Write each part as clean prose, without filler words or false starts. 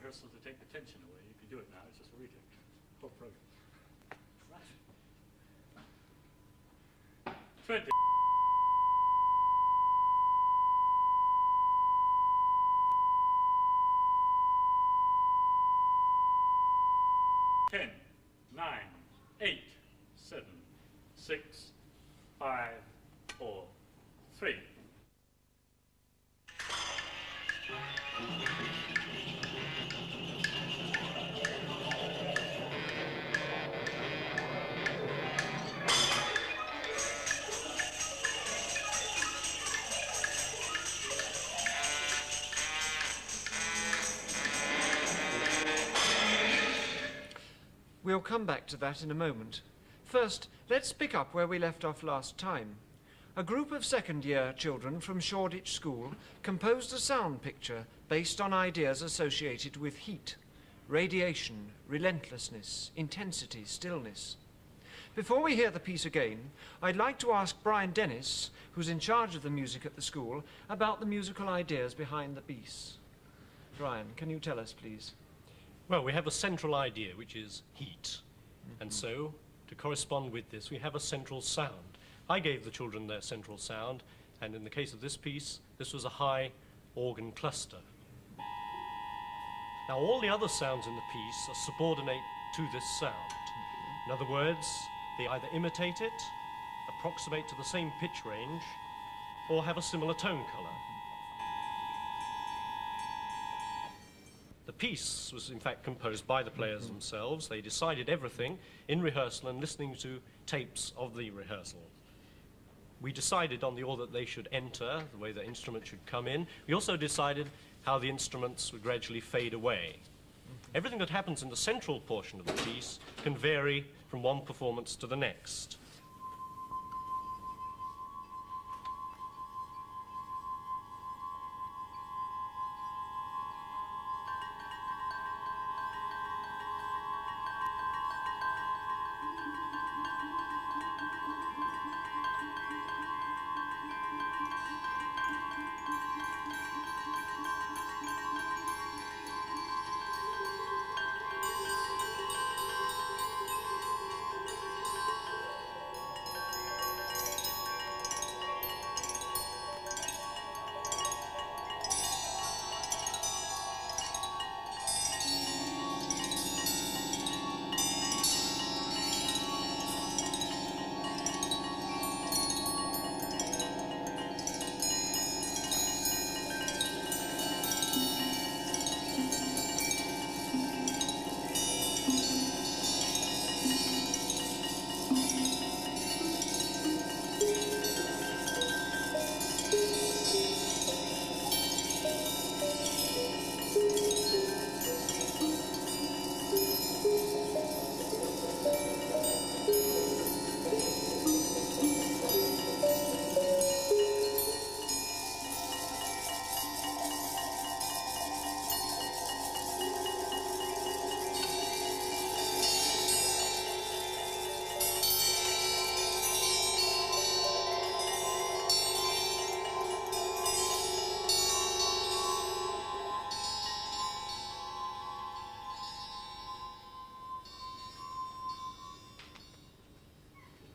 rehearsal to take the tension away. If you do it now, it's just a retake. Whole program. Right. 20. Ten, 9, 8, 7, 6, 5, 4, 3. We'll come back to that in a moment. First, let's pick up where we left off last time. A group of second-year children from Shoreditch School composed a sound picture based on ideas associated with heat, radiation, relentlessness, intensity, stillness. Before we hear the piece again, I'd like to ask Brian Dennis, who's in charge of the music at the school, about the musical ideas behind the piece. Brian, can you tell us, please? Well, we have a central idea, which is heat. And so, to correspond with this, we have a central sound. I gave the children their central sound, and in the case of this piece, this was a high organ cluster. Now, all the other sounds in the piece are subordinate to this sound. In other words, they either imitate it, approximate to the same pitch range, or have a similar tone color. The piece was in fact composed by the players themselves. They decided everything in rehearsal and listening to tapes of the rehearsal. We decided on the order that they should enter, the way the instrument should come in. We also decided how the instruments would gradually fade away. Everything that happens in the central portion of the piece can vary from one performance to the next.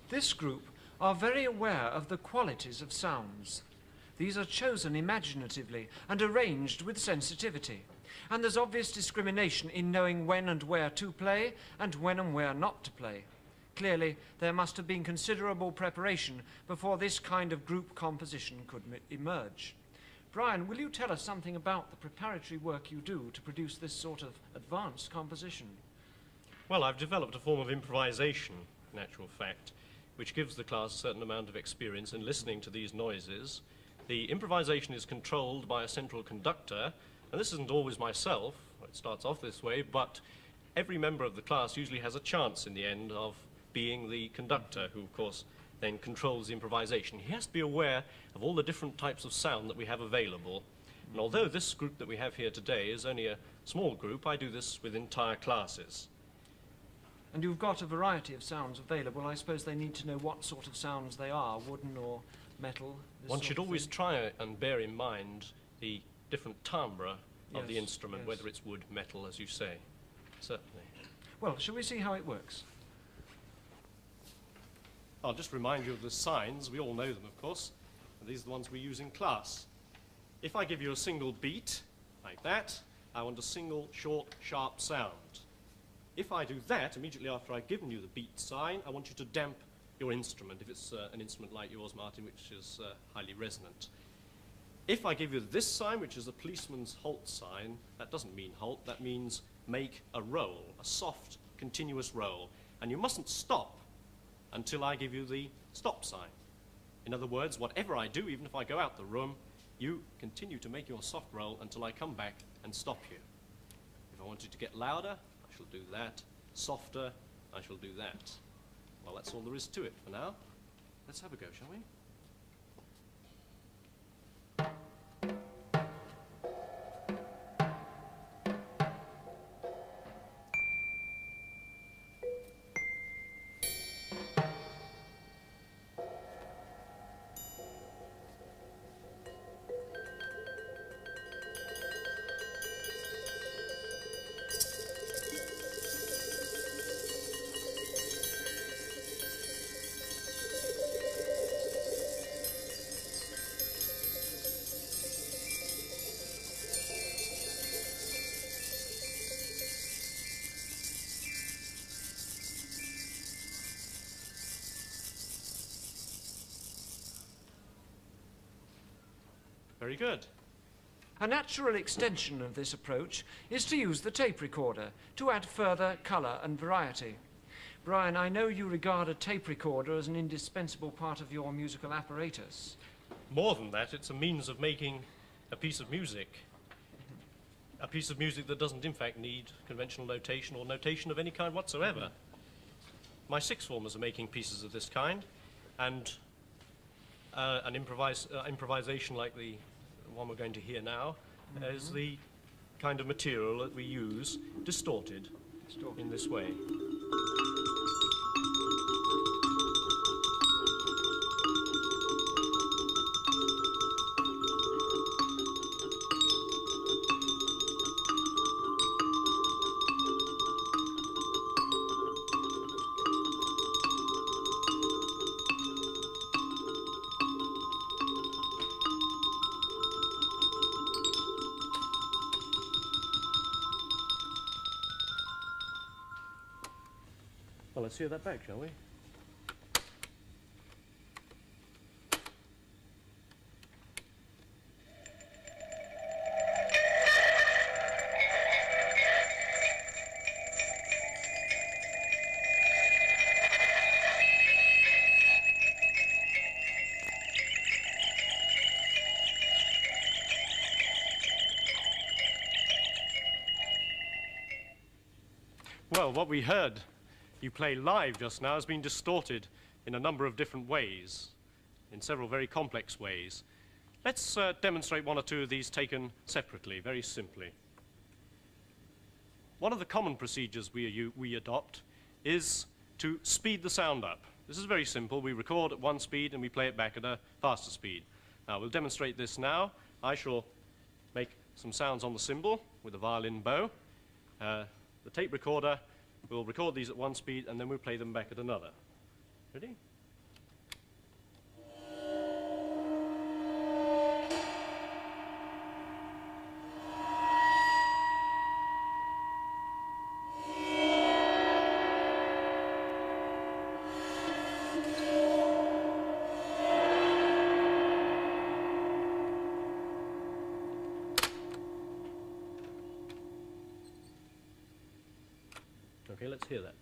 This group are very aware of the qualities of sounds. These are chosen imaginatively and arranged with sensitivity. And there's obvious discrimination in knowing when and where to play and when and where not to play. Clearly, there must have been considerable preparation before this kind of group composition could emerge. Brian, will you tell us something about the preparatory work you do to produce this sort of advanced composition? Well, I've developed a form of improvisation, in actual fact, which gives the class a certain amount of experience in listening to these noises. The improvisation is controlled by a central conductor, and this isn't always myself. It starts off this way, but every member of the class usually has a chance in the end of being the conductor, who of course then controls the improvisation. He has to be aware of all the different types of sound that we have available. And although this group that we have here today is only a small group, I do this with entire classes. And you've got a variety of sounds available. I suppose they need to know what sort of sounds they are, wooden or metal. One should always try and bear in mind the different timbre of the Yes, instrument, yes. whether it's wood, metal, as you say. Certainly. Well, shall we see how it works? I'll just remind you of the signs. We all know them, of course. And these are the ones we use in class. If I give you a single beat, like that, I want a single, short, sharp sound. If I do that, immediately after I've given you the beat sign, I want you to damp your instrument, if it's an instrument like yours, Martin, which is highly resonant. If I give you this sign, which is a policeman's halt sign, that doesn't mean halt, that means make a roll, a soft, continuous roll. And you mustn't stop until I give you the stop sign. In other words, whatever I do, even if I go out the room, you continue to make your soft roll until I come back and stop you. If I want you to get louder, I shall do that. Softer, I shall do that. Well, that's all there is to it for now. Let's have a go, shall we? Very good. A natural extension of this approach is to use the tape recorder to add further colour and variety. Brian, I know you regard a tape recorder as an indispensable part of your musical apparatus. More than that, it's a means of making a piece of music. A piece of music that doesn't, in fact, need conventional notation or notation of any kind whatsoever. My sixth formers are making pieces of this kind, and an improvisation like the one we're going to hear now is the kind of material that we use distorted in this way. Well, let's hear that back, shall we? Well, what we heard you play live just now has been distorted in a number of different ways, in several very complex ways. Let's demonstrate one or two of these taken separately, very simply. One of the common procedures we adopt is to speed the sound up. This is very simple. We record at one speed and we play it back at a faster speed. Now, we'll demonstrate this now. I shall make some sounds on the cymbal with a violin bow. The tape recorder will record these at one speed and then we'll play them back at another. Ready? Okay, let's hear that.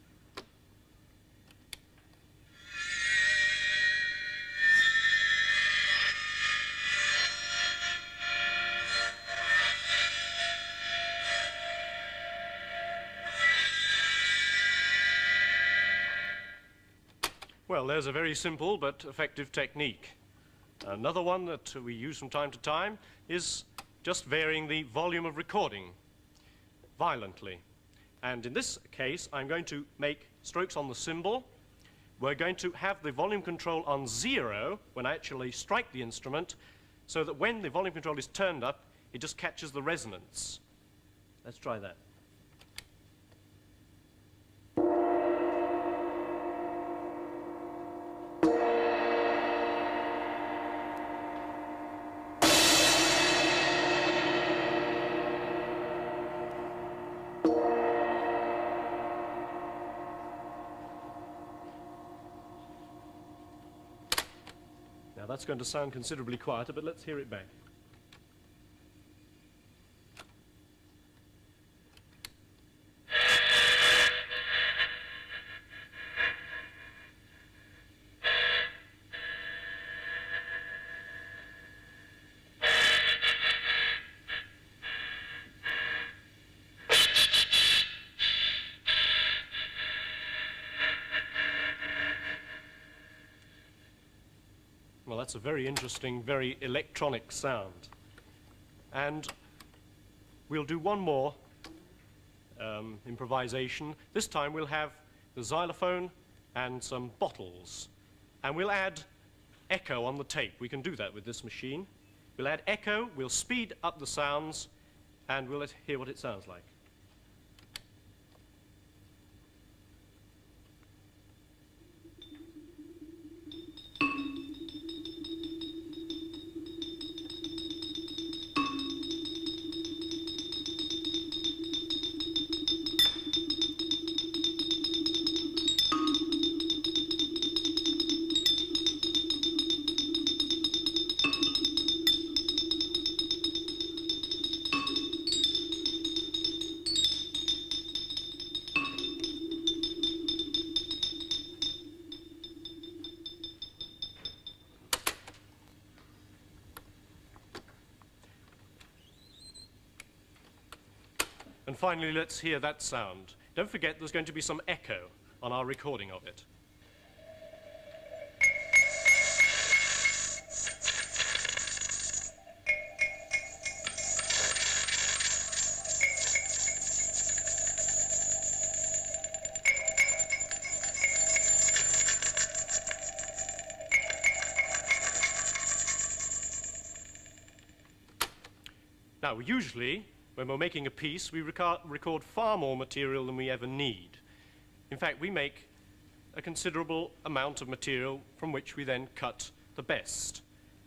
Well, there's a very simple but effective technique. Another one that we use from time to time is just varying the volume of recording violently. And in this case, I'm going to make strokes on the cymbal. We're going to have the volume control on 0 when I actually strike the instrument, so that when the volume control is turned up, It just catches the resonance. Let's try that. Now that's going to sound considerably quieter, but let's hear it back. Well, that's a very interesting, very electronic sound. And we'll do one more improvisation. This time we'll have the xylophone and some bottles. And we'll add echo on the tape. We can do that with this machine. We'll add echo, we'll speed up the sounds, and we'll hear what it sounds like. And finally, let's hear that sound. Don't forget there's going to be some echo on our recording of it. Now, usually, when we're making a piece, we record far more material than we ever need. In fact, we make a considerable amount of material from which we then cut the best.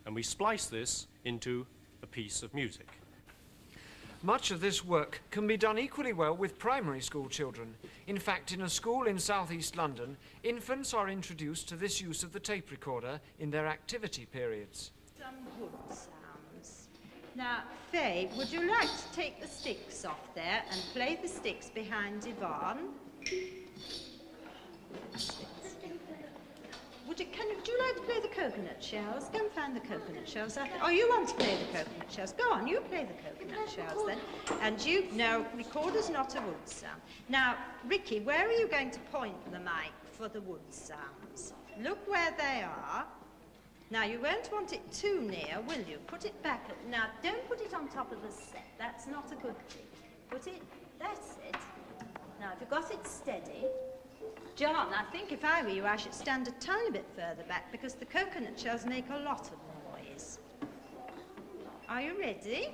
And we splice this into a piece of music. Much of this work can be done equally well with primary school children. In fact, in a school in southeast London, infants are introduced to this use of the tape recorder in their activity periods. Some wood sounds. Now, Faye, would you like to take the sticks off there and play the sticks behind Yvonne? Would you like to play the coconut shells? Go and find the coconut shells. Oh, you want to play the coconut shells? Go on, you play the coconut shells then. And you, no, recorder's not a wood sound. Now, Ricky, where are you going to point the mic for the wood sounds? Look where they are. Now, you won't want it too near, will you? Put it back. Now, don't put it on top of the set. That's not a good thing. Put it, that's it. Now, if you've got it steady, John, I think if I were you, I should stand a tiny bit further back because the coconut shells make a lot of noise. Are you ready?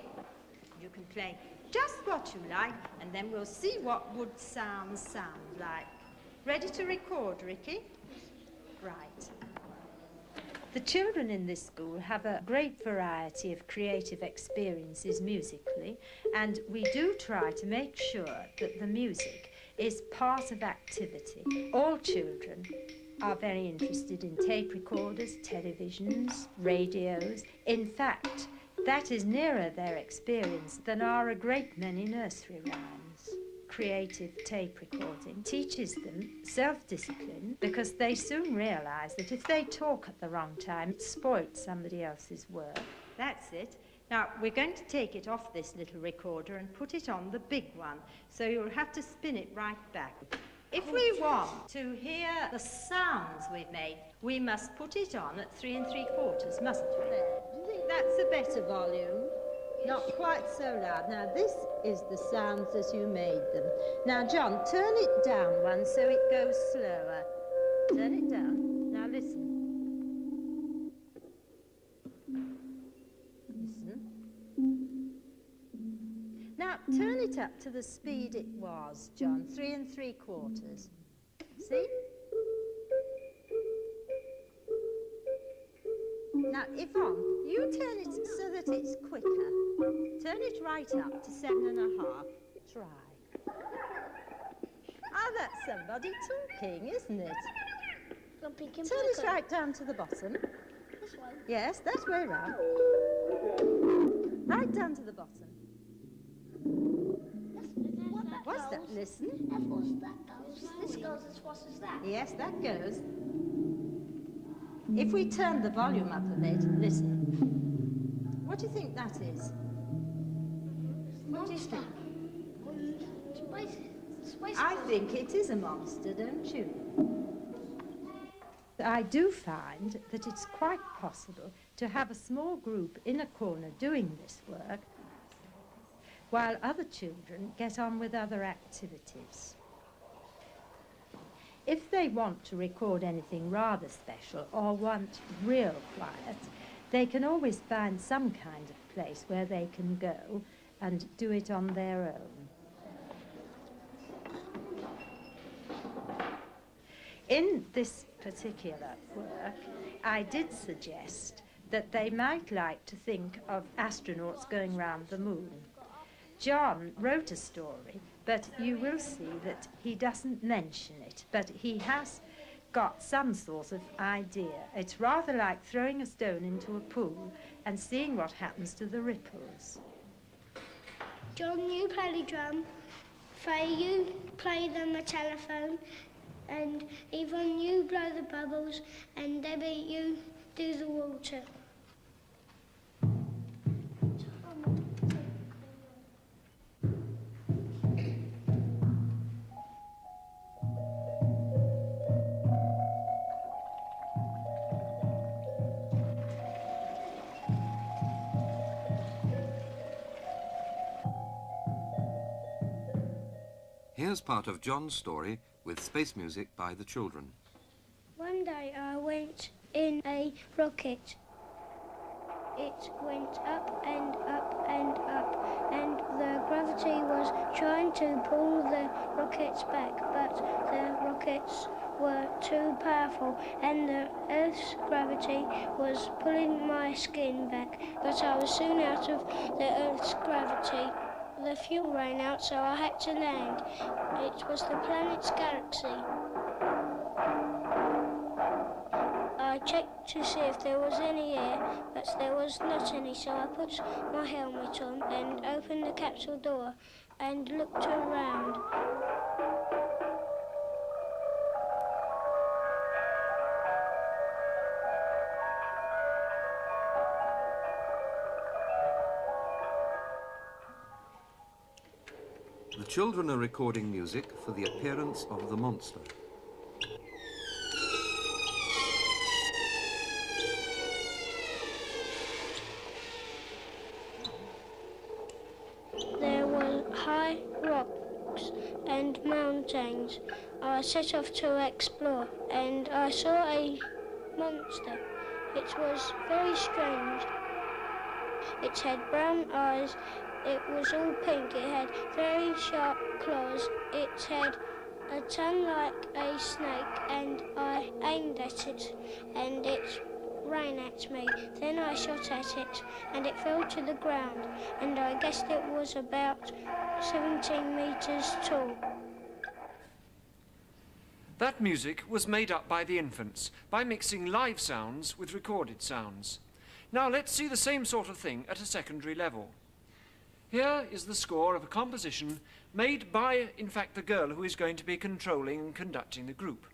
You can play just what you like, and then we'll see what wood sounds sound like. Ready to record, Ricky? Right. The children in this school have a great variety of creative experiences musically, and we do try to make sure that the music is part of activity. All children are very interested in tape recorders, televisions, radios. In fact, that is nearer their experience than are a great many nursery rhymes. Creative tape recording teaches them self-discipline because they soon realise that if they talk at the wrong time, it spoils somebody else's work. That's it. Now, we're going to take it off this little recorder and put it on the big one, so you'll have to spin it right back. If we want to hear the sounds we've made, we must put it on at 3 3/4, mustn't we? Do you think that's a better volume? Not quite so loud. Now, this is the sounds as you made them. Now, John, turn it down one so it goes slower. Turn it down. Now, listen. Listen. up to the speed it was, John, 3 3/4. See? Now, Yvonne, you turn it so that it's quicker. Turn it right up to 7 1/2. Try. Oh, that's somebody talking, isn't it? Turn it right down to the bottom. This one? Yes, that way round. Right down to the bottom. What's that? Listen. That goes. This goes as fast as that. Yes, that goes. If we turn the volume up a bit, listen. What do you think that is? What do you think? I think it is a monster, don't you? I do find that it's quite possible to have a small group in a corner doing this work while other children get on with other activities. If they want to record anything rather special or want real quiet, they can always find some kind of place where they can go and do it on their own. In this particular work, I did suggest that they might like to think of astronauts going round the moon. John wrote a story, but you will see that he doesn't mention it, but he has got some sort of idea. It's rather like throwing a stone into a pool and seeing what happens to the ripples. John, you play the drum. Faye, you play the telephone. And Yvonne, you blow the bubbles. And Debbie, you do the water. Here's part of John's story with space music by the children. One day I went in a rocket. It went up and up and up, and the gravity was trying to pull the rockets back, but the rockets were too powerful, and the Earth's gravity was pulling my skin back, but I was soon out of the Earth's gravity. The fuel ran out, so I had to land. It was the planet's galaxy. I checked to see if there was any air, but there was not any, so I put my helmet on and opened the capsule door and looked around. The children are recording music for the appearance of the monster. There were high rocks and mountains. I set off to explore, and I saw a monster. It was very strange. It had brown eyes. It was all pink. It had very sharp claws. It had a tongue like a snake, and I aimed at it, and it ran at me. Then I shot at it, and it fell to the ground, and I guessed it was about 17 meters tall. That music was made up by the infants by mixing live sounds with recorded sounds. Now let's see the same sort of thing at a secondary level. Here is the score of a composition made by, in fact, the girl who is going to be controlling and conducting the group.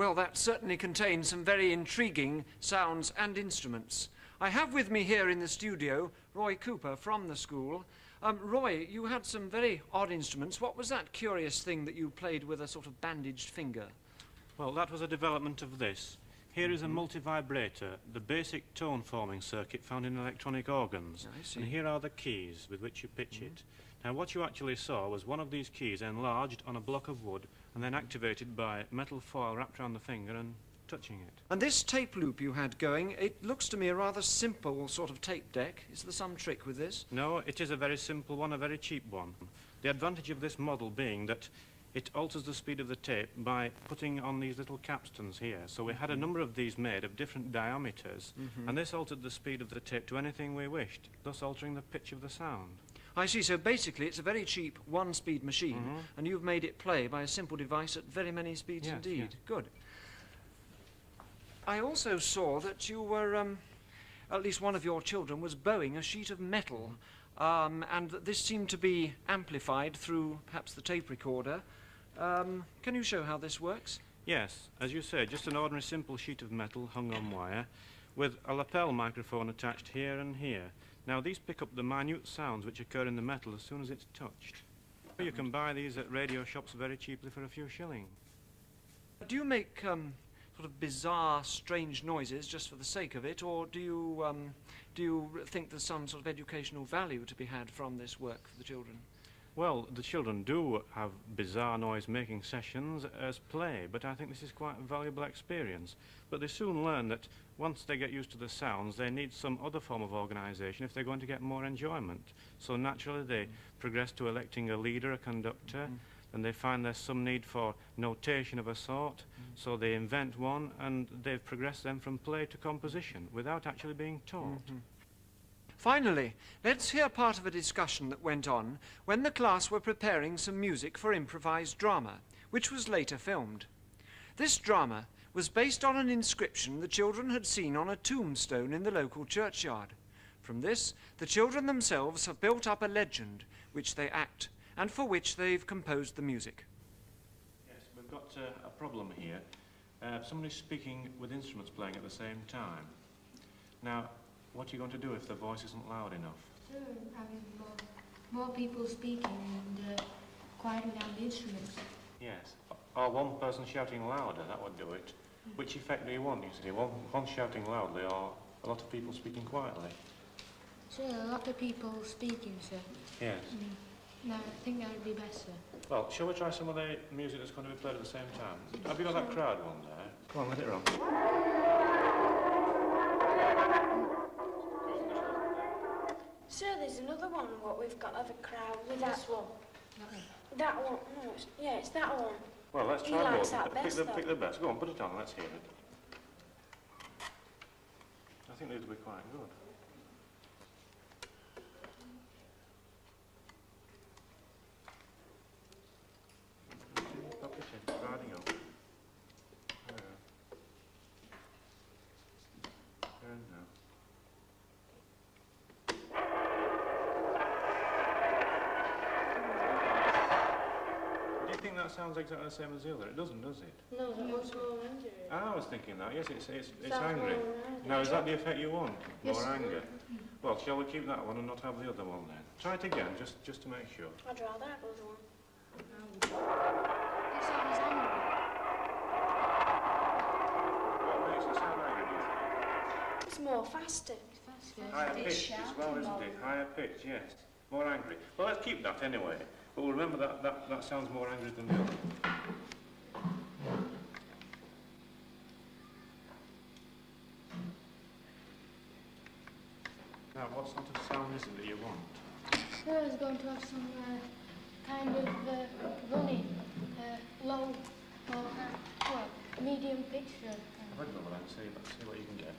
Well, that certainly contains some very intriguing sounds and instruments. I have with me here in the studio Roy Cooper from the school. Roy, you had some very odd instruments. What was that curious thing that you played with a sort of bandaged finger? Well, that was a development of this. Here is a multivibrator, the basic tone-forming circuit found in electronic organs. I see. And here are the keys with which you pitch it. Now, what you actually saw was one of these keys enlarged on a block of wood and then activated by metal foil wrapped around the finger and touching it. And this tape loop you had going, it looks to me a rather simple sort of tape deck. Is there some trick with this? No, it is a very simple one, a very cheap one. The advantage of this model being that it alters the speed of the tape by putting on these little capstans here. So we had a number of these made of different diameters, and this altered the speed of the tape to anything we wished, thus altering the pitch of the sound. I see, so basically it's a very cheap one-speed machine, and you've made it play by a simple device at very many speeds indeed. Yes. Good. I also saw that you were, at least one of your children was bowing a sheet of metal, and that this seemed to be amplified through perhaps the tape recorder. Can you show how this works? Yes, as you say, just an ordinary simple sheet of metal hung on wire with a lapel microphone attached here and here. Now, these pick up the minute sounds which occur in the metal as soon as it's touched. You can buy these at radio shops very cheaply for a few shillings. Do you make sort of bizarre, strange noises just for the sake of it, or do you think there's some sort of educational value to be had from this work for the children? Well, the children do have bizarre noise-making sessions as play, but I think this is quite a valuable experience. But they soon learn that once they get used to the sounds, they need some other form of organisation if they're going to get more enjoyment. So naturally they progress to electing a leader, a conductor, and they find there's some need for notation of a sort, so they invent one, and they've progressed then from play to composition without actually being taught. Finally, let's hear part of a discussion that went on when the class were preparing some music for improvised drama, which was later filmed. This drama was based on an inscription the children had seen on a tombstone in the local churchyard. From this, the children themselves have built up a legend, which they act, and for which they've composed the music. Yes, we've got a problem here. Somebody's speaking with instruments playing at the same time. Now, what are you going to do if the voice isn't loud enough? Having more people speaking and quieting down the instruments. Yes. Or one person shouting louder, that would do it. Which effect do you want, you see? One shouting loudly or a lot of people speaking quietly? So a lot of people speaking, sir. Yes. No, I think that would be better. Well, shall we try some of the music that's going to be played at the same time? Have you got that crowd one there? Come on, let it run. So there's another one what we've got of a crowd with that one. That one, no, it's that one. Well, let's He try likes both. that best, Pick though. the best. Go on, put it on, let's hear it. I think these will be quite good. Up it in, riding up. And now. Do you think that sounds exactly the same as the other? It doesn't, does it? No, it's more angry. I was thinking that. Yes, it's Sounds angry. more angry. Now, is that the effect you want? Yes. More anger? Well, shall we keep that one and not have the other one then? Try it again, just to make sure. I'd rather have the other one. It sounds angry. What makes it sound angry, do you think? It's more faster. Higher pitch as well, isn't it? Higher pitch, yes. More angry. Well, let's keep that anyway. But we'll remember that sounds more angry than the other. Now, what sort of sound is it that you want? Sir is going to have some kind of running, low, or medium pitch. Have a go then, see what you can get.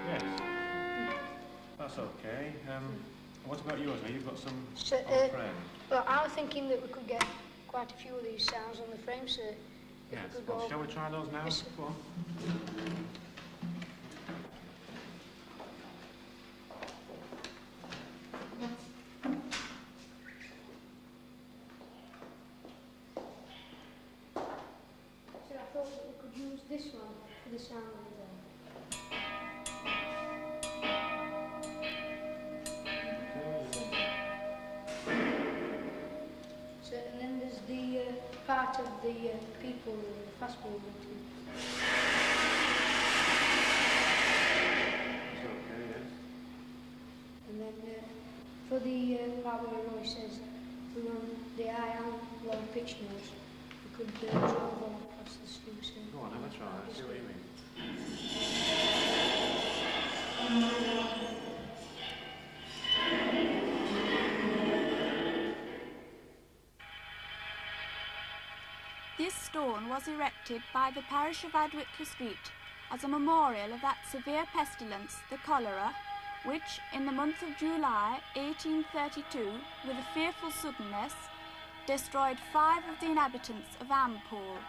Yes. That's okay. What about yours? Now, you've got some So, on frame. well, I'm thinking that we could get quite a few of these sounds on the frame, sir. Yes, we could well, go. shall we try those now? Yes. Go on. So I thought that we could use this one for the sound of the day. So, and then there's the part of the people, the fast moving. It's okay, yes. And then for the part where Roy says we're on the high and low pitch notes, we could draw them across the sluice. Go on, have a try. I see what you mean. This stone was erected by the parish of Adwickler Street as a memorial of that severe pestilence, the cholera, which in the month of July 1832, with a fearful suddenness, destroyed 5 of the inhabitants of Ampool.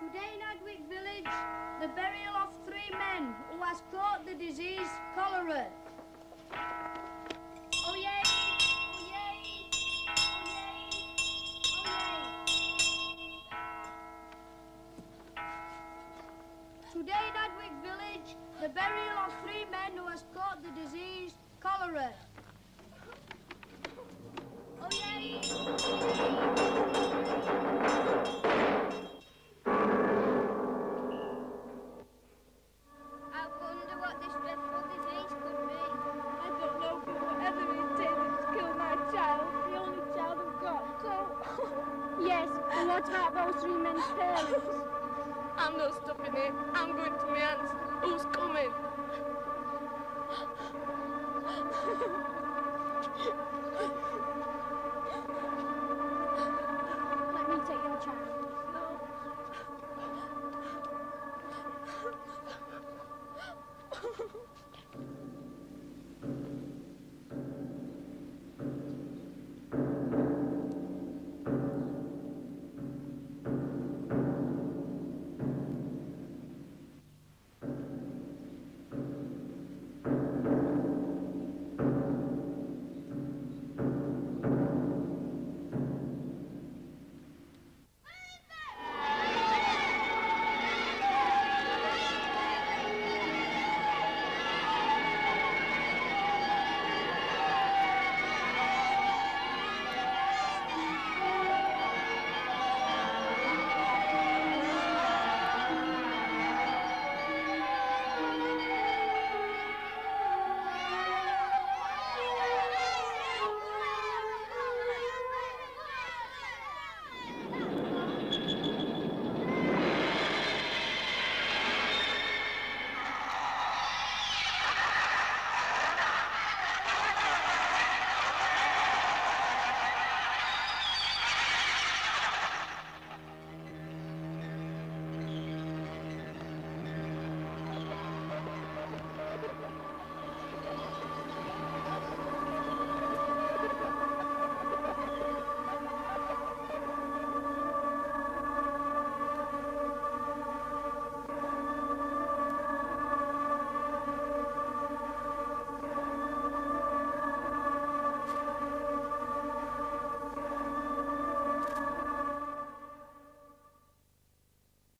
Today in Adwick village, the burial of 3 men who has caught the disease cholera. Oh yay! Oh yay! Oh yay! Oh yay! Today in Adwick village, the burial of 3 men who has caught the disease cholera. Oh yay! I wonder what this dreadful disease could be. I don't know, but whatever it intended to kill my child, the only child I've got, so... Yes, and what about those 3 men's parents? I'm not stopping it. I'm going to my aunt's. Who's coming?